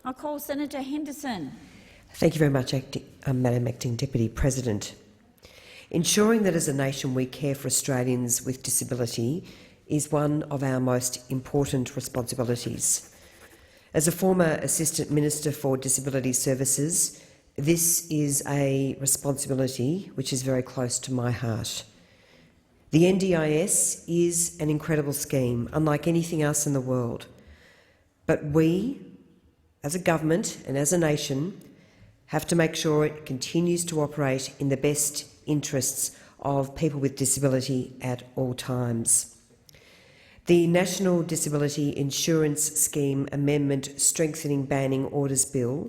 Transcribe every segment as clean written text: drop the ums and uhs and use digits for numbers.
I call Senator Henderson. Thank you very much, Madam Acting Deputy President. Ensuring that as a nation we care for Australians with disability is one of our most important responsibilities. As a former Assistant Minister for Disability Services, this is a responsibility which is very close to my heart. The NDIS is an incredible scheme, unlike anything else in the world. But we, as a government and as a nation, have to make sure it continues to operate in the best interests of people with disability at all times. The National Disability Insurance Scheme Amendment Strengthening Banning Orders Bill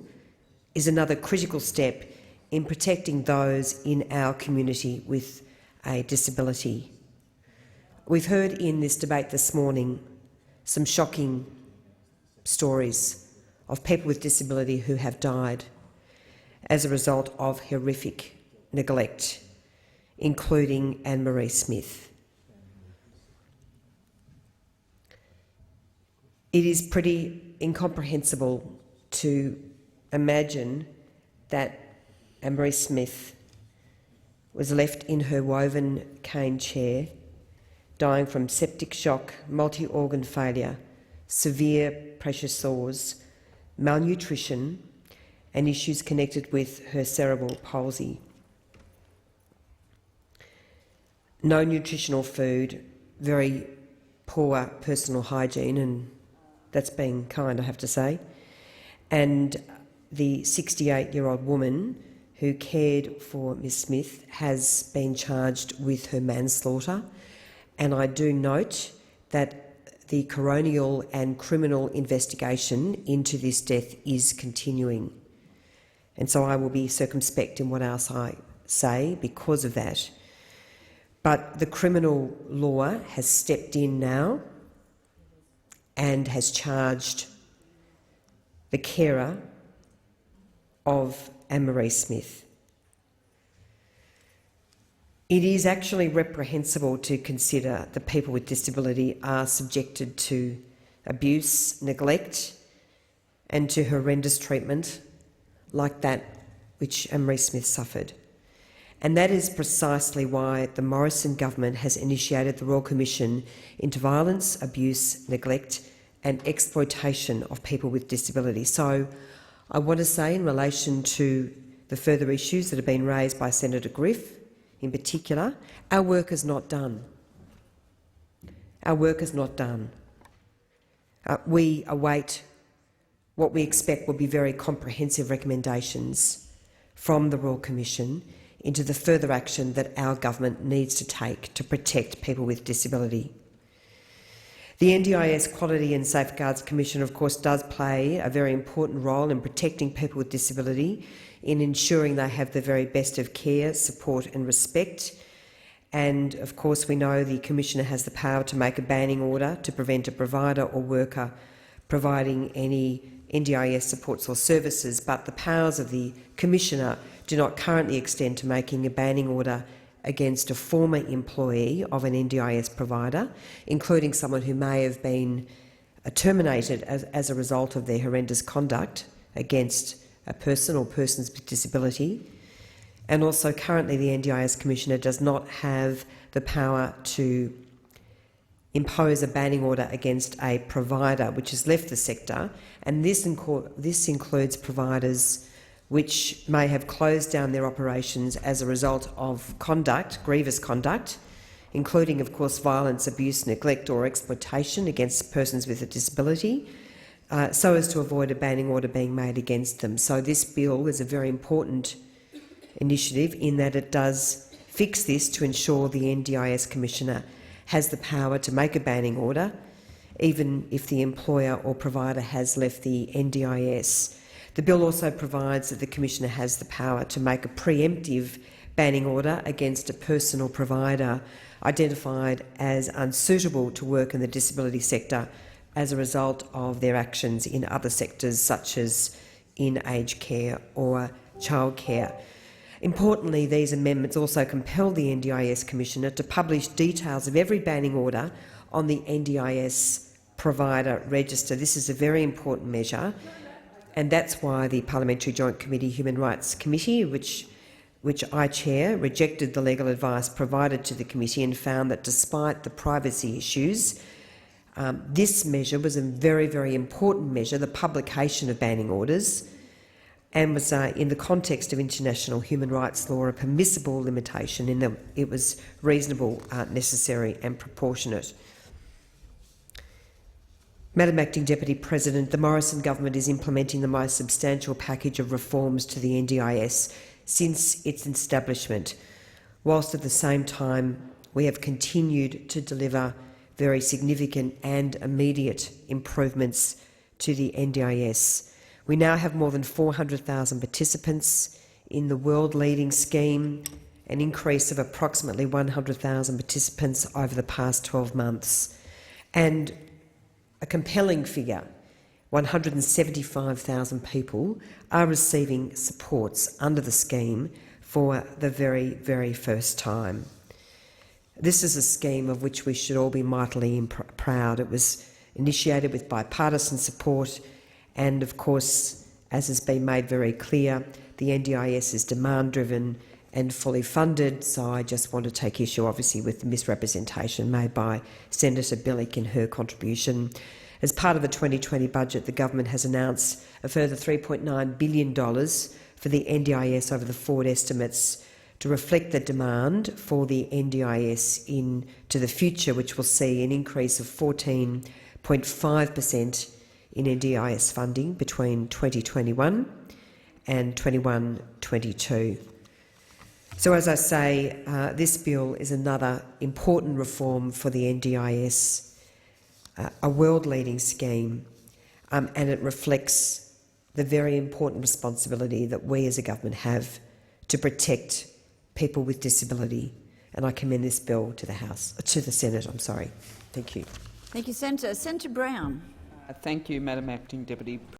is another critical step in protecting those in our community with a disability. We've heard in this debate this morning some shocking stories of people with disability who have died as a result of horrific neglect, including Anne-Marie Smith. It is pretty incomprehensible to imagine that Anne-Marie Smith was left in her woven cane chair, dying from septic shock, multi-organ failure, severe pressure sores, malnutrition, and issues connected with her cerebral palsy. No nutritional food, very poor personal hygiene, and that's being kind, I have to say. And the 68-year-old woman who cared for Ms Smith has been charged with her manslaughter, and I do note that the coronial and criminal investigation into this death is continuing. And so I will be circumspect in what else I say because of that. But the criminal law has stepped in now and has charged the carer of Anne-Marie Smith. It is actually reprehensible to consider that people with disability are subjected to abuse, neglect, and to horrendous treatment like that which Anne-Marie Smith suffered. And that is precisely why the Morrison government has initiated the Royal Commission into Violence, Abuse, Neglect and Exploitation of People with Disability. So I want to say, in relation to the further issues that have been raised by Senator Griff in particular, our work is not done. Our work is not done. We await what we expect will be very comprehensive recommendations from the Royal Commission into the further action that our government needs to take to protect people with disability. The NDIS Quality and Safeguards Commission, of course, does play a very important role in protecting people with disability, in ensuring they have the very best of care, support and respect. And, of course, we know the Commissioner has the power to make a banning order to prevent a provider or worker providing any NDIS supports or services, but the powers of the Commissioner do not currently extend to making a banning order against a former employee of an NDIS provider, including someone who may have been terminated as a result of their horrendous conduct against a person or persons with disability. And also currently the NDIS Commissioner does not have the power to impose a banning order against a provider which has left the sector, and this includes providers which may have closed down their operations as a result of conduct, grievous conduct, including, of course, violence, abuse, neglect or exploitation against persons with a disability, so as to avoid a banning order being made against them. So this bill is a very important initiative in that it does fix this to ensure the NDIS Commissioner has the power to make a banning order, even if the employer or provider has left the NDIS. The bill also provides that the Commissioner has the power to make a preemptive banning order against a person or provider identified as unsuitable to work in the disability sector as a result of their actions in other sectors, such as in aged care or childcare. Importantly, these amendments also compel the NDIS Commissioner to publish details of every banning order on the NDIS provider register. This is a very important measure, And that's why the Parliamentary Joint Committee Human Rights Committee, which I chair, rejected the legal advice provided to the committee and found that despite the privacy issues, this measure was a very, very important measure, the publication of banning orders, and was in the context of international human rights law a permissible limitation in that it was reasonable, necessary and proportionate. Madam Acting Deputy President, the Morrison government is implementing the most substantial package of reforms to the NDIS since its establishment, whilst at the same time we have continued to deliver very significant and immediate improvements to the NDIS. We now have more than 400,000 participants in the world-leading scheme, an increase of approximately 100,000 participants over the past 12 months, and a compelling figure, 175,000 people are receiving supports under the scheme for the very, very first time. This is a scheme of which we should all be mightily proud. It was initiated with bipartisan support and, of course, as has been made very clear, the NDIS is demand-driven and fully funded, so I just want to take issue, obviously, with the misrepresentation made by Senator Bilyk in her contribution. As part of the 2020 budget, the government has announced a further $3.9 billion for the NDIS over the forward estimates to reflect the demand for the NDIS into the future, which will see an increase of 14.5% in NDIS funding between 2021 and 21-22. So, as I say, this bill is another important reform for the NDIS, a world-leading scheme, and it reflects the very important responsibility that we as a government have to protect people with disability. And I commend this bill to the Senate. Thank you. Thank you, Senator. Senator Brown. Thank you, Madam Acting Deputy